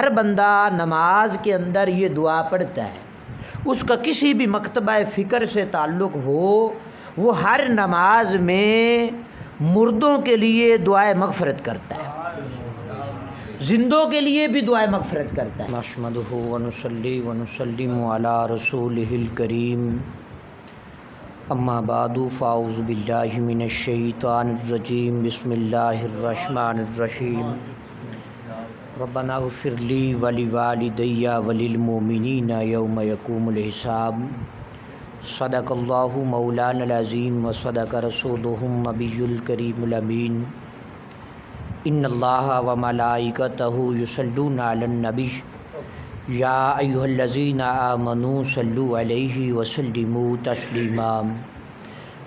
ہر بندہ نماز کے اندر یہ دعا پڑھتا ہے، اس کا کسی بھی مکتبہ فکر سے تعلق ہو، وہ ہر نماز میں مردوں کے لیے دعائے مغفرت کرتا ہے، زندوں کے لیے بھی دعائے مغفرت کرتا ہے۔ نحمدہ ونصلی ونسلم علی رسولہ الکریم، اما بعد فاعوذ باللہ من الشیطان الرجیم، بسم اللہ الرحمن الرحیم۔ ربنا اغفر لی ولوالدی وللمؤمنین یوم یقوم الحساب۔ صدق اللہ مولانا العظیم وصدق رسولہ النبی الکریم الامین۔ ان اللہ وملائکتہ یصلون علی النبی یا ایھا الذین آمنوا صلوا علیہ وسلموا تسلیما۔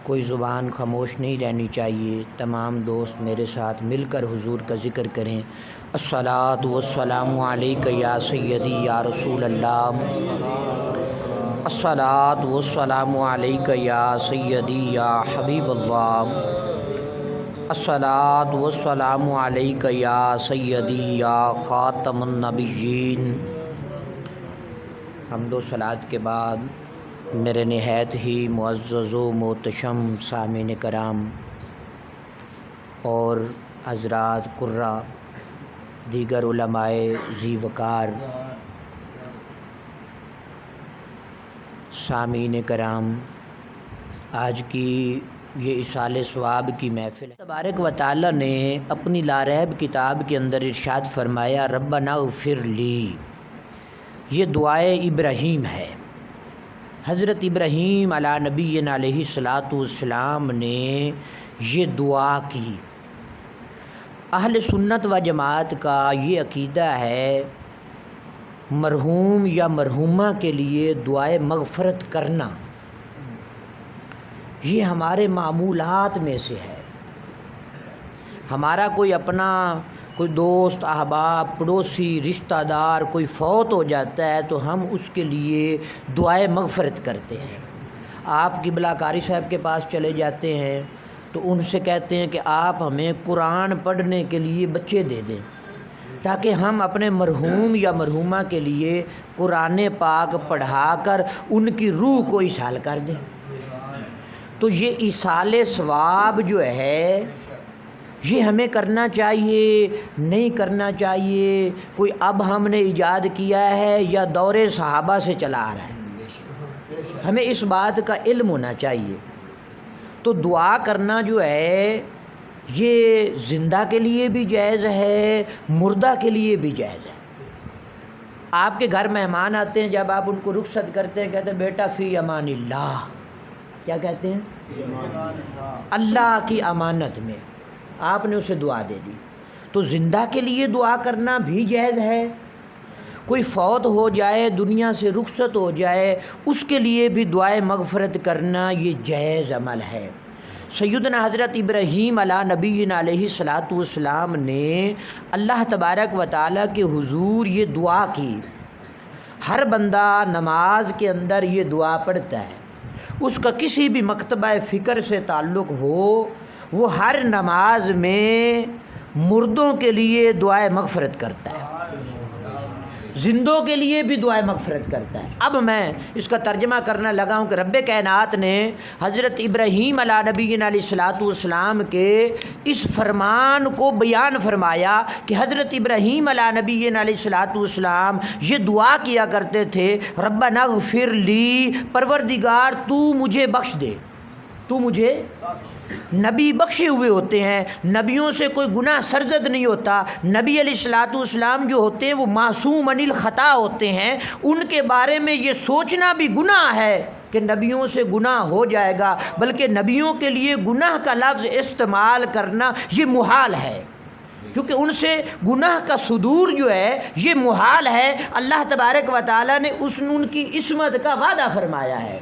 کوئی زبان خاموش نہیں رہنی چاہیے، تمام دوست میرے ساتھ مل کر حضور کا ذکر کریں۔ الصلاۃ والسلام علیک یا سیدی یا رسول اللہ، الصلاۃ والسلام علیک یا سیدی یا حبیب اللہ، الصلاۃ والسلام علیک یا سیدی یا خاتم النبیین۔ حمد و صلوات کے بعد میرے نہایت ہی معزز و محتشم سامعین کرام اور حضرات قرہ، دیگر علماء ذی وقار، سامعین کرام، آج کی یہ ایصال ثواب کی محفل ہے۔ تبارک و تعالی نے اپنی لا ریب کتاب کے اندر ارشاد فرمایا، ربنا اغفر لی۔ یہ دعائے ابراہیم ہے۔ حضرت ابراہیم علیہ نبینا علیہ الصلاۃ والسلام نے یہ دعا کی۔ اہل سنت و جماعت کا یہ عقیدہ ہے، مرحوم یا مرحومہ کے لیے دعائے مغفرت کرنا یہ ہمارے معمولات میں سے ہے۔ ہمارا کوئی اپنا کوئی دوست، احباب، پڑوسی، رشتہ دار کوئی فوت ہو جاتا ہے تو ہم اس کے لیے دعائے مغفرت کرتے ہیں۔ آپ قبلہ قاری صاحب کے پاس چلے جاتے ہیں تو ان سے کہتے ہیں کہ آپ ہمیں قرآن پڑھنے کے لیے بچے دے دیں تاکہ ہم اپنے مرحوم یا مرحومہ کے لیے قرآن پاک پڑھا کر ان کی روح کو ایصال کر دیں۔ تو یہ ایصال ثواب جو ہے یہ ہمیں کرنا چاہیے، نہیں کرنا چاہیے، کوئی اب ہم نے ایجاد کیا ہے یا دور صحابہ سے چلا آ رہا ہے، ہمیں اس بات کا علم ہونا چاہیے۔ تو دعا کرنا جو ہے یہ زندہ کے لیے بھی جائز ہے، مردہ کے لیے بھی جائز ہے۔ آپ کے گھر مہمان آتے ہیں، جب آپ ان کو رخصت کرتے ہیں کہتے ہیں بیٹا فی امان اللہ، کیا کہتے ہیں؟ اللہ کی امانت میں، آپ نے اسے دعا دے دی۔ تو زندہ کے لیے دعا کرنا بھی جائز ہے، کوئی فوت ہو جائے، دنیا سے رخصت ہو جائے، اس کے لیے بھی دعائے مغفرت کرنا یہ جائز عمل ہے۔ سیدنا حضرت ابراہیم علیہ نبینا علیہ الصلاۃ والسلام نے اللہ تبارک و تعالیٰ کے حضور یہ دعا کی۔ ہر بندہ نماز کے اندر یہ دعا پڑھتا ہے، اس کا کسی بھی مکتبہ فکر سے تعلق ہو، وہ ہر نماز میں مردوں کے لیے دعائے مغفرت کرتا ہے، زندوں کے لیے بھی دعائے مغفرت کرتا ہے۔ اب میں اس کا ترجمہ کرنا لگا ہوں کہ رب کائنات نے حضرت ابراہیم علیہ نبینا علیہ الصلاۃ والسلام کے اس فرمان کو بیان فرمایا کہ حضرت ابراہیم علیہ نبینا علیہ الصلاۃ والسلام یہ دعا کیا کرتے تھے، ربنا اغفر لی، پروردگار تو مجھے بخش دے، تو مجھے۔ نبی بخشے ہوئے ہوتے ہیں، نبیوں سے کوئی گناہ سرزد نہیں ہوتا۔ نبی علیہ الصلاۃ والسلام جو ہوتے ہیں وہ معصوم عن الخطا ہوتے ہیں، ان کے بارے میں یہ سوچنا بھی گناہ ہے کہ نبیوں سے گناہ ہو جائے گا، بلکہ نبیوں کے لیے گناہ کا لفظ استعمال کرنا یہ محال ہے، کیونکہ ان سے گناہ کا صدور جو ہے یہ محال ہے۔ اللہ تبارک و تعالیٰ نے ان کی عصمت کا وعدہ فرمایا ہے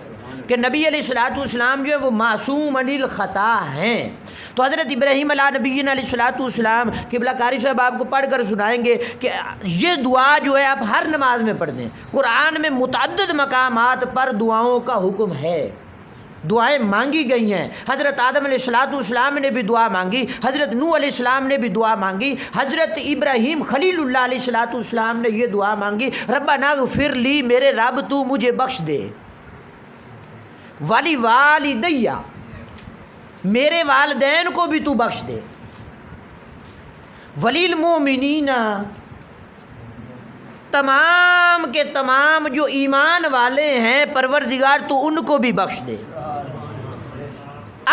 کہ نبی علیہ الصلاۃ والسلام جو ہے وہ معصوم عن الخطا ہیں۔ تو حضرت ابراہیم علیہ نبینا علیہ الصلاۃ والسلام قبلہ قاری صاحب آپ کو پڑھ کر سنائیں گے کہ یہ دعا جو ہے آپ ہر نماز میں پڑھ دیں۔ قرآن میں متعدد مقامات پر دعاؤں کا حکم ہے، دعائیں مانگی گئی ہیں. حضرت آدم علیہ السلام نے بھی دعا مانگی, حضرت نوح علیہ السلام نے بھی دعا مانگی, حضرت ابراہیم خلیل اللہ علیہ السلام نے یہ دعا مانگی, ربنا اغفر لی, میرے رب تو مجھے بخش دے, ولی والدیہ, میرے والدین کو بھی تو بخش دے, وللمؤمنین, تمام کے تمام جو ایمان والے ہیں پروردگار تو ان کو بھی بخش دے.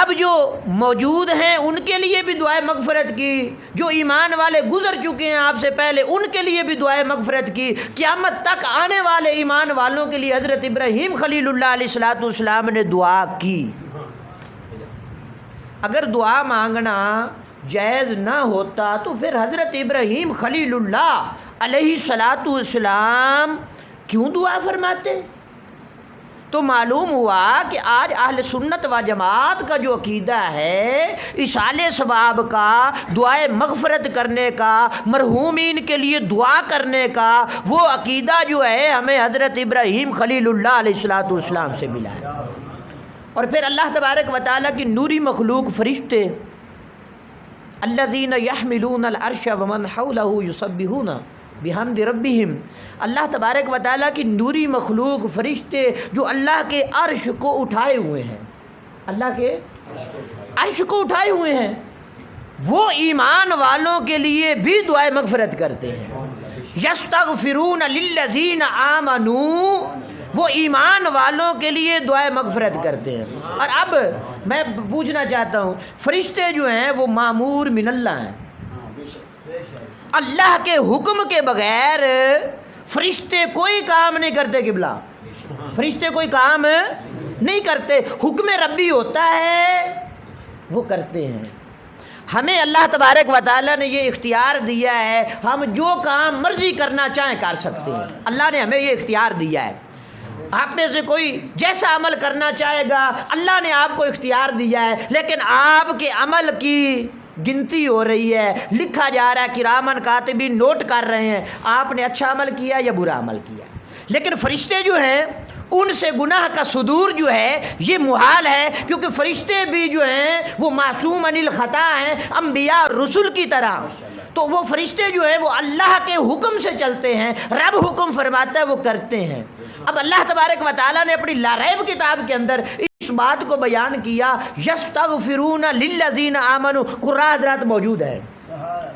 اب جو موجود ہیں ان کے لیے بھی دعائے مغفرت کی, جو ایمان والے گزر چکے ہیں آپ سے پہلے ان کے لیے بھی دعائے مغفرت کی, قیامت تک آنے والے ایمان والوں کے لیے حضرت ابراہیم خلیل اللہ علیہ السلام نے دعا کی. اگر دعا مانگنا جائز نہ ہوتا تو پھر حضرت ابراہیم خلیل اللہ علیہ السلام کیوں دعا فرماتے؟ تو معلوم ہوا کہ آج اہل سنت و جماعت کا جو عقیدہ ہے ایصال ثواب کا, دعائے مغفرت کرنے کا, مرحومین کے لیے دعا کرنے کا, وہ عقیدہ جو ہے ہمیں حضرت ابراہیم خلیل اللہ علیہ السلام سے ملا ہے. اور پھر اللہ تبارک و تعالیٰ کی نوری مخلوق فرشتے, الذین یحملون العرش ومن حولہ یسبحون بحمد ربہم, اللہ تبارک و تعالیٰ کی نوری مخلوق فرشتے جو اللہ کے عرش کو اٹھائے ہوئے ہیں, اللہ کے عرش کو اٹھائے ہوئے ہیں, وہ ایمان والوں کے لیے بھی دعائے مغفرت کرتے ہیں. یستغفرون للذین آمنوا, وہ ایمان والوں کے لیے دعائے مغفرت کرتے ہیں. اور اب میں پوچھنا چاہتا ہوں, فرشتے جو ہیں وہ مامور من اللہ ہیں, اللہ کے حکم کے بغیر فرشتے کوئی کام نہیں کرتے. قبلہ, فرشتے کوئی کام نہیں کرتے, حکم ربی ہوتا ہے وہ کرتے ہیں. ہمیں اللہ تبارک و تعالیٰ نے یہ اختیار دیا ہے, ہم جو کام مرضی کرنا چاہیں کر سکتے ہیں. اللہ نے ہمیں یہ اختیار دیا ہے. آپ میں سے کوئی جیسا عمل کرنا چاہے گا, اللہ نے آپ کو اختیار دیا ہے, لیکن آپ کے عمل کی گنتی ہو رہی ہے, لکھا جا رہا ہے, کرامن کاتبین نوٹ کر رہے ہیں آپ نے اچھا عمل کیا یا برا عمل کیا. لیکن فرشتے جو ہیں ان سے گناہ کا صدور جو ہے یہ محال ہے, کیونکہ فرشتے بھی جو ہیں وہ معصوم عن الخطا ہیں, انبیاء رسل کی طرح. تو وہ فرشتے جو ہیں وہ اللہ کے حکم سے چلتے ہیں, رب حکم فرماتا ہے وہ کرتے ہیں. اب اللہ تبارک و تعالیٰ نے اپنی لا ریب کتاب کے اندر اس بات کو بیان کیا, یستغفرون للذین آمنوا, قراء حضرات موجود ہیں,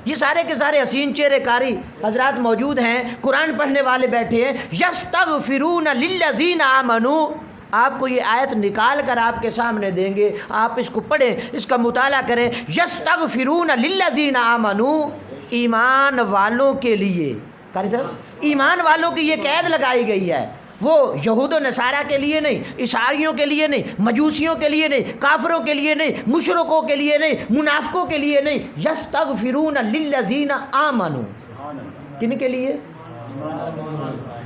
یہ سارے کے سارے حسین چہرے کاری حضرات موجود ہیں, قرآن پڑھنے والے بیٹھے ہیں. یستغفرون للذین آمنوا, آپ کو یہ آیت نکال کر آپ کے سامنے دیں گے, آپ اس کو پڑھیں, اس کا مطالعہ کریں. یستغفرون للذین آمنوا, ایمان والوں کے لیے, قاری صاحب ایمان والوں کی یہ قید لگائی گئی ہے, وہ یہود و نصارہ کے لیے نہیں, عیسائیوں کے لیے نہیں, مجوسیوں کے لیے نہیں, کافروں کے لیے نہیں, مشرکوں کے لیے نہیں, منافقوں کے لیے نہیں. یستغفرون للذین آمنوا, کن کے لیے؟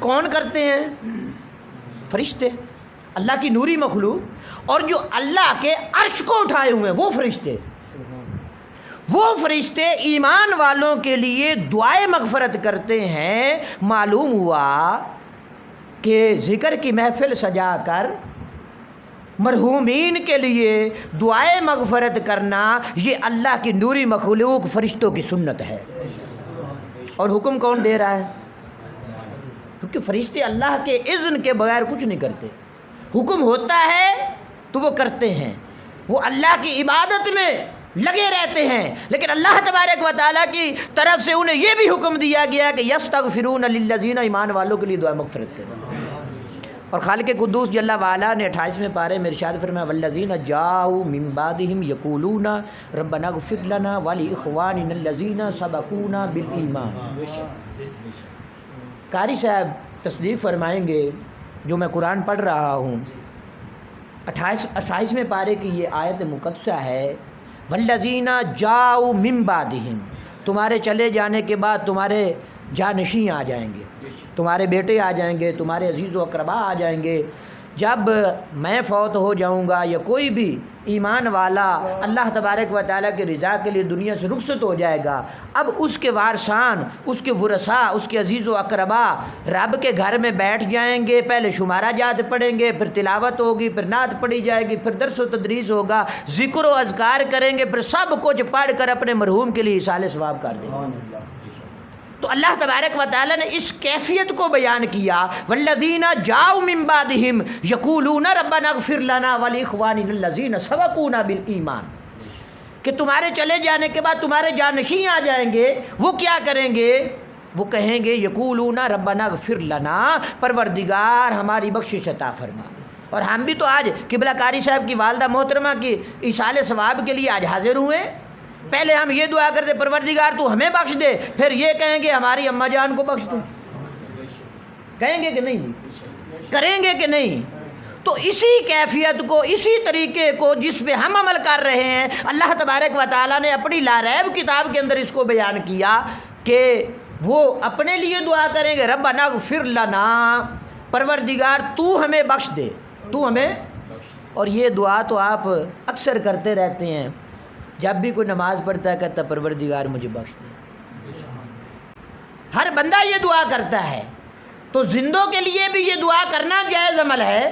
کون کرتے ہیں؟ فرشتے, اللہ کی نوری مخلوق, اور جو اللہ کے عرش کو اٹھائے ہوئے ہیں وہ فرشتے. وہ فرشتے ایمان والوں کے لیے دعائے مغفرت کرتے ہیں. معلوم ہوا کہ ذکر کی محفل سجا کر مرحومین کے لیے دعائے مغفرت کرنا یہ اللہ کی نوری مخلوق فرشتوں کی سنت ہے. اور حکم کون دے رہا ہے؟ کیونکہ فرشتے اللہ کے اذن کے بغیر کچھ نہیں کرتے. حکم ہوتا ہے تو وہ کرتے ہیں, وہ اللہ کی عبادت میں لگے رہتے ہیں. لیکن اللہ تبارک و تعالیٰ کی طرف سے انہیں یہ بھی حکم دیا گیا کہ یستغفرون للذین, ایمان والوں کے لیے دعا مغفرت کریں. اور خالق قدوس جل وعلا نے 28ویں پارے میں ارشاد فرمایا, والذین جاؤوا من بعدہم یقولون ربنا اغفر لنا ولاخواننا الذین سبقونا بالایمان. قاری صاحب تصدیق فرمائیں گے جو میں قرآن پڑھ رہا ہوں, 28ویں پارے کی یہ آیت مقدسہ ہے, والذین جاؤوا من بعدہم, تمہارے چلے جانے کے بعد تمہارے جانشین آ جائیں گے, تمہارے بیٹے آ جائیں گے, تمہارے عزیز و اقربا آ جائیں گے, جب میں فوت ہو جاؤں گا یا کوئی بھی ایمان والا اللہ تبارک و تعالیٰ کی رضا کے لیے دنیا سے رخصت ہو جائے گا، اب اس کے وارثان، اس کے ورثاء، اس کے عزیز و اقربا رب کے گھر میں بیٹھ جائیں گے، پہلے شمارہ جات پڑھیں گے، پھر تلاوت ہوگی، پھر نعت پڑھی جائے گی، پھر درس و تدریس ہوگا، ذکر و اذکار کریں گے، پھر سب کچھ پڑھ کر اپنے مرحوم کے لیے ایصال ثواب کر دیں گے۔ تو اللہ تبارک و تعالیٰ نے اس کیفیت کو بیان کیا، والذین جاؤ من بعدہم یقولون ربنا اغفر لنا ولاخواننا الذین سبقونا بالایمان، کہ تمہارے چلے جانے کے بعد تمہارے جانشین آ جائیں گے، وہ کیا کریں گے؟ وہ کہیں گے یقولون ربنا اغفر لنا، پروردگار ہماری بخشش عطا فرما۔ اور ہم بھی تو آج قبلہ قاری صاحب کی والدہ محترمہ کی ایصال ثواب کے لیے آج حاضر ہوئے۔ پہلے ہم یہ دعا کرتے پروردگار تو ہمیں بخش دے، پھر یہ کہیں گے ہماری اماں جان کو بخش دے، کہیں گے کہ نہیں؟ کریں گے کہ نہیں؟ تو اسی کیفیت کو، اسی طریقے کو جس پہ ہم عمل کر رہے ہیں، اللہ تبارک و تعالیٰ نے اپنی لا ریب کتاب کے اندر اس کو بیان کیا کہ وہ اپنے لیے دعا کریں گے، ربنا اغفر لنا، پروردگار تو ہمیں بخش دے، تو ہمیں۔ اور یہ دعا تو آپ اکثر کرتے رہتے ہیں، جب بھی کوئی نماز پڑھتا ہے کہتا پروردگار مجھے بخش دے۔ ہر بندہ یہ دعا کرتا ہے، تو زندوں کے لیے بھی یہ دعا کرنا جائز عمل ہے۔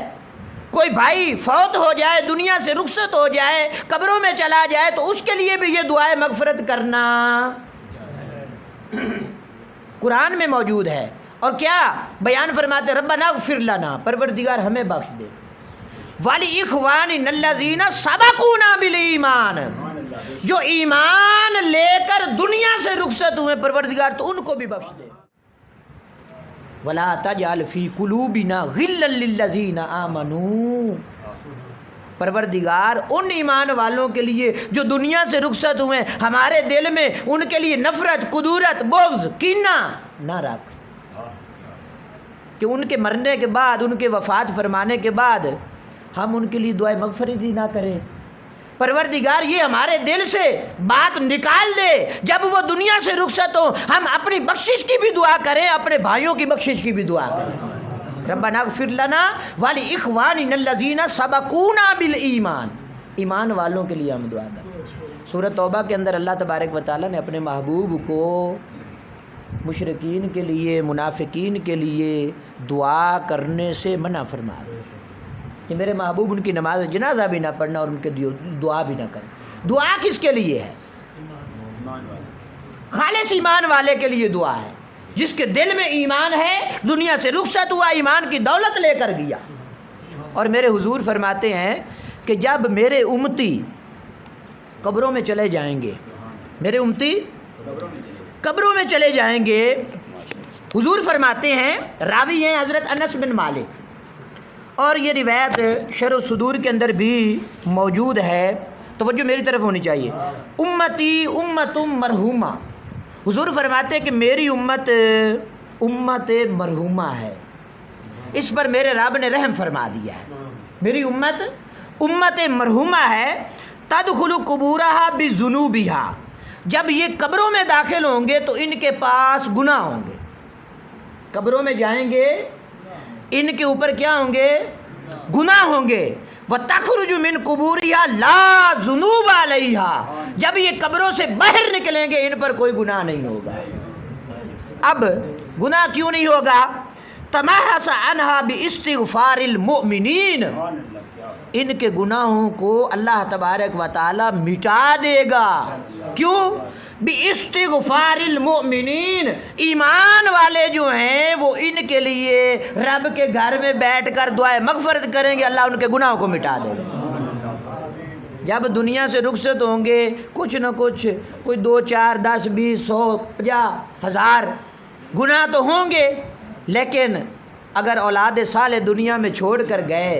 کوئی بھائی فوت ہو جائے، دنیا سے رخصت ہو جائے، قبروں میں چلا جائے، تو اس کے لیے بھی یہ دعائے مغفرت کرنا قرآن میں موجود ہے۔ اور کیا بیان فرماتے؟ ربنا اغفر لنا، پروردگار ہمیں بخش دے، ولاخواننا الذین سبقونا بالایمان، جو ایمان لے کر دنیا سے رخصت ہوئے، پروردگار تو ان کو بھی بخش دے۔ ولا تجعل فی قلوبنا غلا للذین آمنوا، پروردگار ان ایمان والوں کے لیے جو دنیا سے رخصت ہوئے، ہمارے دل میں ان کے لیے نفرت، کدورت، بغض، کینہ نہ رکھ، کہ ان کے مرنے کے بعد، ان کے وفات فرمانے کے بعد ہم ان کے لیے دعائے مغفرت ہی نہ کریں۔ پروردگار یہ ہمارے دل سے بات نکال دے، جب وہ دنیا سے رخصت ہو ہم اپنی بخشش کی بھی دعا کریں، اپنے بھائیوں کی بخشش کی بھی دعا کریں۔ ربنا اغفر لنا ولاخواننا الذین سبقونا بالایمان، ایمان والوں کے لیے ہم دعا کریں۔ سورۃ توبہ کے اندر اللہ تبارک و تعالیٰ نے اپنے محبوب کو مشرکین کے لیے، منافقین کے لیے دعا کرنے سے منع فرما دیا کہ میرے محبوب ان کی نماز جنازہ بھی نہ پڑھنا اور ان کے دعا بھی نہ کرنا۔ دعا کس کے لیے ہے؟ خالص ایمان والے کے لیے دعا ہے، جس کے دل میں ایمان ہے، دنیا سے رخصت ہوا، ایمان کی دولت لے کر گیا۔ اور میرے حضور فرماتے ہیں کہ جب میرے امتی قبروں میں چلے جائیں گے، میرے امتی قبروں میں چلے جائیں گے، حضور فرماتے ہیں، راوی ہیں حضرت انس بن مالک، اور یہ روایت شرح الصدور کے اندر بھی موجود ہے، توجہ میری طرف ہونی چاہیے۔ امتی امت مرحومہ، حضور فرماتے کہ میری امت امت مرحومہ ہے، اس پر میرے رب نے رحم فرما دیا ہے، میری امت امت مرحومہ ہے۔ تدخل قبورہا بذنوبہا، جب یہ قبروں میں داخل ہوں گے تو ان کے پاس گناہ ہوں گے، قبروں میں جائیں گے ان کے اوپر کیا ہوں گے؟ گناہ ہوں گے۔ وَتَخْرُجُ مِن قُبُورِهَا لَا ذُنُوبَ عَلَيْهَا، جب یہ قبروں سے باہر نکلیں گے ان پر کوئی گناہ نہیں ہوگا۔ اب گناہ کیوں نہیں ہوگا؟ تَمَحَّصَ عَنْهَا بِإِسْتِغْفَارِ الْمُؤْمِنِينَ، ان کے گناہوں کو اللہ تبارک و تعالی مٹا دے گا۔ کیوں؟ باستغفار المؤمنین، ایمان والے جو ہیں وہ ان کے لیے رب کے گھر میں بیٹھ کر دعائے مغفرت کریں گے، اللہ ان کے گناہوں کو مٹا دے گا۔ جب دنیا سے رخصت ہوں گے کچھ نہ کچھ، کوئی 2 4 10 20 100 50 1000 گناہ تو ہوں گے، لیکن اگر اولاد صالح دنیا میں چھوڑ کر گئے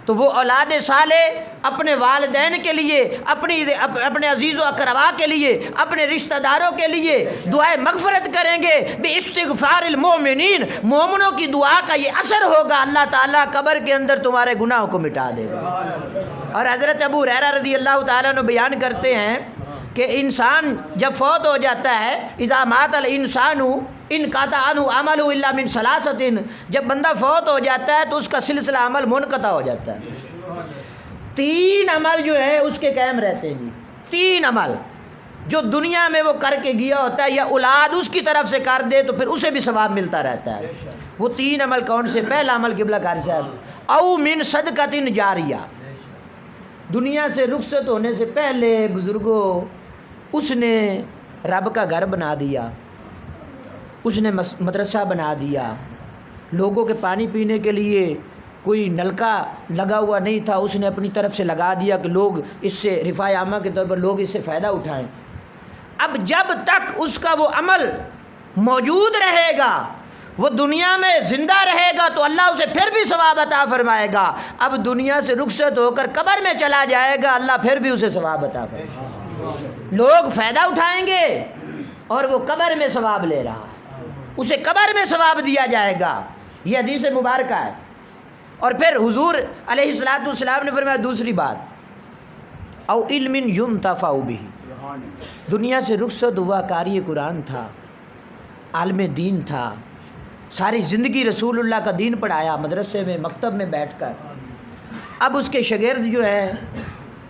تو وہ اولاد صالح اپنے والدین کے لیے، اپنے عزیز و اقربا کے لیے، اپنے رشتہ داروں کے لیے دعائے مغفرت کریں گے باستغفار المؤمنین۔ مومنوں کی دعا کا یہ اثر ہوگا، اللہ تعالیٰ قبر کے اندر تمہارے گناہوں کو مٹا دے گا۔ اور حضرت ابو ہریرہ رضی اللہ تعالیٰ عنہ بیان کرتے ہیں کہ انسان جب فوت ہو جاتا ہے، اذا مات الانسان انقطع عنہ عمل الا من ثلاثۃ، جب بندہ فوت ہو جاتا ہے تو اس کا سلسلہ عمل منقطع ہو جاتا ہے۔ 3 عمل جو ہے اس کے قائم رہتے ہیں جی، 3 عمل جو دنیا میں وہ کر کے گیا ہوتا ہے، یا اولاد اس کی طرف سے کر دے تو پھر اسے بھی ثواب ملتا رہتا ہے۔ وہ 3 عمل کون سے؟ پہلا عمل قبلہ قاری صاحب، او من صدقۃ جاریہ، دنیا سے رخصت ہونے سے پہلے بزرگوں اس نے رب کا گھر بنا دیا، اس نے مدرسہ بنا دیا، لوگوں کے پانی پینے کے لیے کوئی نلکا لگا ہوا نہیں تھا، اس نے اپنی طرف سے لگا دیا کہ لوگ اس سے رفاہ عامہ کے طور پر لوگ اس سے فائدہ اٹھائیں۔ اب جب تک اس کا وہ عمل موجود رہے گا، وہ دنیا میں زندہ رہے گا تو اللہ اسے پھر بھی ثواب عطا فرمائے گا۔ اب دنیا سے رخصت ہو کر قبر میں چلا جائے گا، اللہ پھر بھی اسے ثواب عطا فرمائے گا۔ لوگ فائدہ اٹھائیں گے اور وہ قبر میں ثواب لے رہا ہے، اسے قبر میں ثواب دیا جائے گا۔ یہ حدیث مبارکہ ہے۔ اور پھر حضور علیہ الصلوۃ والسلام نے فرمایا دوسری بات، او علم ینتفع بہ، دنیا سے رخصت ہوا، قاری قرآن تھا، عالم دین تھا، ساری زندگی رسول اللہ کا دین پڑھایا مدرسے میں مکتب میں بیٹھ کر، اب اس کے شاگرد جو ہیں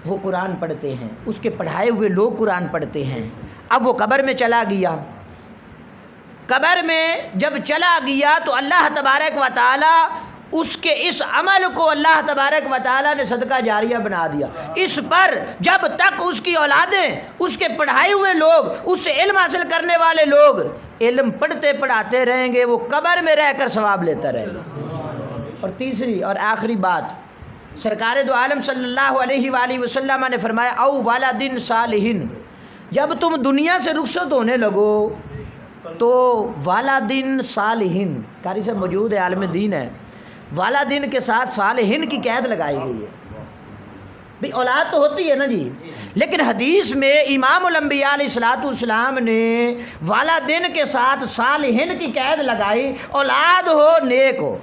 وہ قرآن پڑھتے ہیں، اس کے پڑھائے ہوئے لوگ قرآن پڑھتے ہیں۔ اب وہ قبر میں چلا گیا، قبر میں جب چلا گیا تو اللہ تبارک و تعالی اس کے اس عمل کو اللہ تبارک و تعالی نے صدقہ جاریہ بنا دیا۔ اس پر جب تک اس کی اولادیں، اس کے پڑھائے ہوئے لوگ، اس سے علم حاصل کرنے والے لوگ علم پڑھتے پڑھاتے رہیں گے، وہ قبر میں رہ کر ثواب لیتا رہے گا۔ اور تیسری اور آخری بات، سرکار دو عالم صلی اللہ علیہ وآلہ وسلم نے فرمایا، او ولد صالح، جب تم دنیا سے رخصت ہونے لگو تو والدین صالحین، قاری صاحب موجود ہے، عالم دین ہے، والدین کے ساتھ صالحین کی قید لگائی گئی ہے۔ بھی اولاد تو ہوتی ہے نا جی، لیکن حدیث میں امام الانبیاء علیہ الصلوۃ والسلام نے والدین کے ساتھ صالحین کی قید لگائی، اولاد ہو نیک ہو،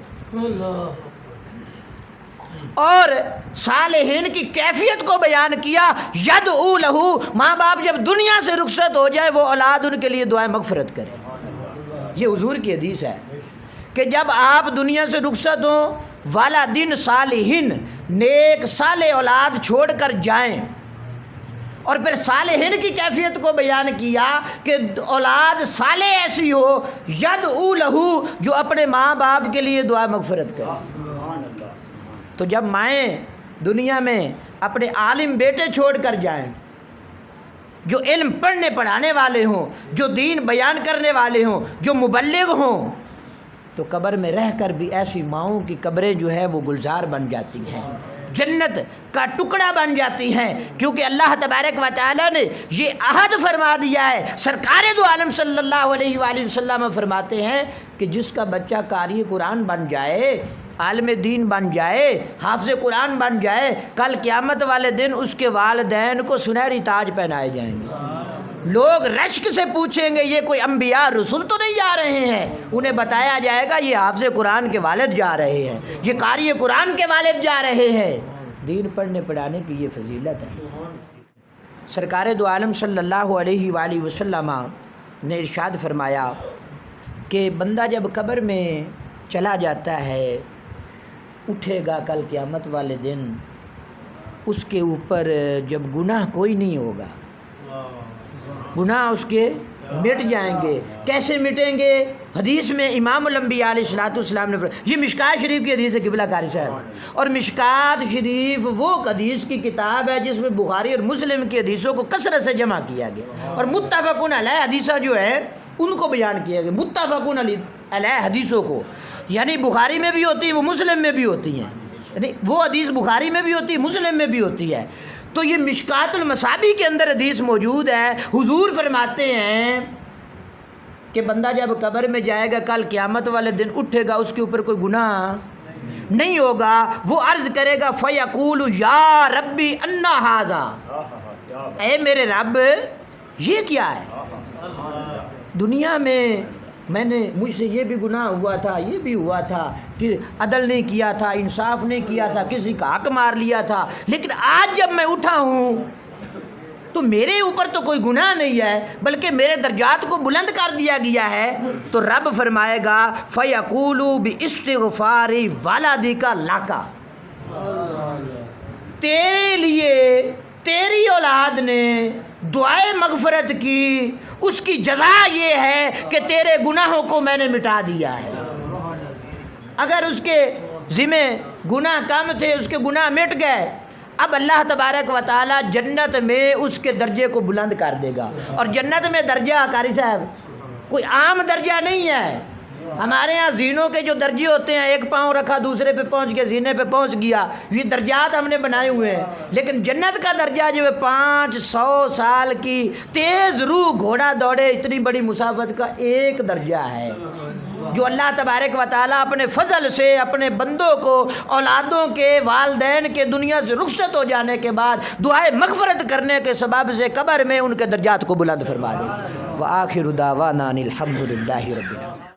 اور صالحین کی کیفیت کو بیان کیا، یدعو لہو، ماں باپ جب دنیا سے رخصت ہو جائے وہ اولاد ان کے لیے دعائیں مغفرت کرے۔ یہ حضور کی حدیث ہے کہ جب آپ دنیا سے رخصت ہوں، والدین صالحین، نیک صالح اولاد چھوڑ کر جائیں، اور پھر صالحین کی کیفیت کو بیان کیا کہ اولاد صالح ایسی ہو، یدعو لہو، جو اپنے ماں باپ کے لیے دعا مغفرت کرے۔ تو جب مائیں دنیا میں اپنے عالم بیٹے چھوڑ کر جائیں، جو علم پڑھنے پڑھانے والے ہوں، جو دین بیان کرنے والے ہوں، جو مبلغ ہوں، تو قبر میں رہ کر بھی ایسی ماؤں کی قبریں جو ہے وہ گلزار بن جاتی ہیں، جنت کا ٹکڑا بن جاتی ہیں، کیونکہ اللہ تبارک و تعالی نے یہ عہد فرما دیا ہے۔ سرکار دو عالم صلی اللہ علیہ وآلہ وسلم فرماتے ہیں کہ جس کا بچہ قاری قرآن بن جائے، عالم دین بن جائے، حافظ قرآن بن جائے، کل قیامت والے دن اس کے والدین کو سنہری تاج پہنائے جائیں گے۔ لوگ رشک سے پوچھیں گے یہ کوئی انبیاء رسول تو نہیں جا رہے ہیں؟ انہیں بتایا جائے گا یہ حافظ قرآن کے والد جا رہے ہیں، یہ قاری قرآن کے والد جا رہے ہیں۔ دین پڑھنے پڑھانے کی یہ فضیلت ہے۔ سرکار دو عالم صلی اللہ علیہ وآلہ وسلم نے ارشاد فرمایا کہ بندہ جب قبر میں چلا جاتا ہے، اٹھے گا کل قیامت والے دن، اس کے اوپر جب گناہ کوئی نہیں ہوگا، گناہ اس کے مٹ جائیں گے۔ کیسے مٹیں گے؟ حدیث میں امام الانبیاء علیہ الصلوۃ والسلام نے یہ مشکات شریف کی حدیث ہے قبلہ قاری صاحب، اور مشکات شریف وہ حدیث کی کتاب ہے جس میں بخاری اور مسلم کی حدیثوں کو کثرت سے جمع کیا گیا، اور متفقون علیہ حدیثہ جو ہے ان کو بیان کیا گیا، متفقون علیہ حدیثوں کو، یعنی بخاری میں بھی ہوتی ہیں، وہ مسلم میں بھی ہوتی ہیں، یعنی وہ حدیث بخاری میں بھی ہوتی ہے، مسلم میں بھی ہوتی ہے۔ تو یہ مشکات المصابیح کے اندر حدیث موجود ہے۔ حضور فرماتے ہیں کہ بندہ جب قبر میں جائے گا کل قیامت والے دن اٹھے گا، اس کے اوپر کوئی گناہ نہیں ہوگا، وہ عرض کرے گا فیقول یا ربی انا ھذا، اے میرے رب یہ کیا ہے؟ دنیا میں نے مجھ سے یہ بھی گناہ ہوا تھا، یہ بھی ہوا تھا کہ عدل نہیں کیا تھا، انصاف نہیں کیا تھا، کسی کا حق مار لیا تھا، لیکن آج جب میں اٹھا ہوں تو میرے اوپر تو کوئی گناہ نہیں ہے بلکہ میرے درجات کو بلند کر دیا گیا ہے۔ تو رب فرمائے گا فَيَقُولُوا بِإِسْتِغْفَارِ وَلَدِكَ لَكَ، تیرے لیے تیری اولاد نے دعائے مغفرت کی، اس کی جزا یہ ہے کہ تیرے گناہوں کو میں نے مٹا دیا ہے۔ اگر اس کے ذمہ گناہ کم تھے، اس کے گناہ مٹ گئے، اب اللہ تبارک و تعالی جنت میں اس کے درجے کو بلند کر دے گا۔ اور جنت میں درجہ قاری صاحب کوئی عام درجہ نہیں ہے۔ ہمارے ہاں زینوں کے جو درجے ہوتے ہیں، ایک پاؤں رکھا دوسرے پہ پہنچ گیا، زینے پہ پہنچ گیا، یہ درجات ہم نے بنائے ہوئے ہیں۔ لیکن جنت کا درجہ جو ہے 500 سال کی تیز روح گھوڑا دوڑے اتنی بڑی مسافت کا ایک درجہ ہے، جو اللہ تبارک و تعالیٰ اپنے فضل سے اپنے بندوں کو اولادوں کے والدین کے دنیا سے رخصت ہو جانے کے بعد دعائے مغفرت کرنے کے سبب سے قبر میں ان کے درجات کو بلند فرما دے۔ وآخر دعوانا الحمد للہ رب العالمین۔